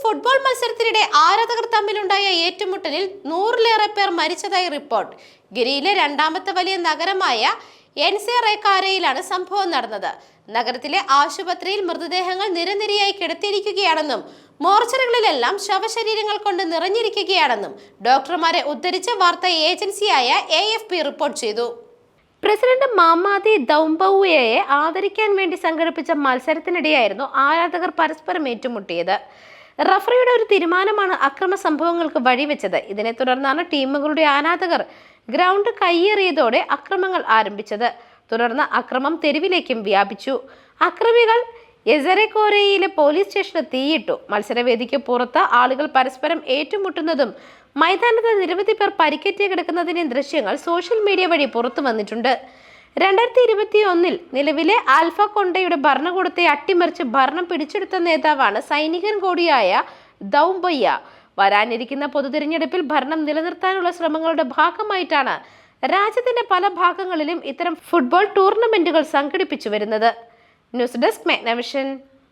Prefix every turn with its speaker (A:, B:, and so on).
A: Football മത്സരത്തിനിടെ ആരാധകർ തമ്മിലുണ്ടായ ഏറ്റുമുട്ടലിൽ 100-ലേറെ പേർ മരിച്ചതായി റിപ്പോർട്ട്. ഗിരിയിലെ രണ്ടാമത്തെ വലിയ നഗരമായ എൻസെറേക്കാരയിലാണ് സംഭവം നടന്നത്. നഗരത്തിലെ ആശുപത്രിയിൽ മൃതദേഹങ്ങൾ നിരനിരയായി കിടത്തിയിരിക്കുകയാണെന്നും മോർച്ചറികളിലെല്ലാം ശവശരീരങ്ങൾ കൊണ്ട് നിറഞ്ഞിരിക്കുകയാണെന്നും ഡോക്ടർമാരെ ഉദ്ധരിച്ച വാർത്താ ഏജൻസിയായ AFP റിപ്പോർട്ട് ചെയ്തു. പ്രസിഡന്റ് മാമാദി ദൗംബൌയെയെ ആദരിക്കാൻ വേണ്ടി സംഘടിപ്പിച്ച മത്സരത്തിനിടെയായിരുന്നു ആരാധകർ പരസ്പരം ഏറ്റുമുട്ടിയത്. റഫറിയുടെ ഒരു തീരുമാനമാണ് അക്രമ സംഭവങ്ങൾക്ക് വഴിവെച്ചത്. ഇതിനെ തുടർന്നാണ് ടീമുകളുടെ ആരാധകർ ഗ്രൗണ്ട് കയ്യേറിയതോടെ അക്രമങ്ങൾ ആരംഭിച്ചത്. തുടർന്ന് അക്രമം തെരുവിലേക്കും വ്യാപിച്ചു. അക്രമികൾ എസറെക്കോരയിലെ പോലീസ് സ്റ്റേഷന് തീയിട്ടു. മത്സരവേദിക്ക് പുറത്ത് ആളുകൾ പരസ്പരം ഏറ്റുമുട്ടുന്നതും മൈതാനത്ത് നിരവധി പേർ പരിക്കേറ്റ് കിടക്കുന്നതിന്റെ ദൃശ്യങ്ങൾ സോഷ്യൽ മീഡിയ വഴി പുറത്തു വന്നിട്ടുണ്ട്. 2021 നിലവിലെ ആൽഫ കൊണ്ടയുടെ ഭരണകൂടത്തെ അട്ടിമറിച്ച് ഭരണം പിടിച്ചെടുത്ത നേതാവാണ് സൈനികൻ കൂടിയായ ദൗംബയ്യ. വരാനിരിക്കുന്ന പൊതുതിരഞ്ഞെടുപ്പിൽ ഭരണം നിലനിർത്താനുള്ള ശ്രമങ്ങളുടെ ഭാഗമായിട്ടാണ് രാജ്യത്തിന്റെ പല ഭാഗങ്ങളിലും ഇത്തരം ഫുട്ബോൾ ടൂർണമെന്റുകൾ സംഘടിപ്പിച്ചു വരുന്നത്. News desk മെഗ്നവിഷൻ.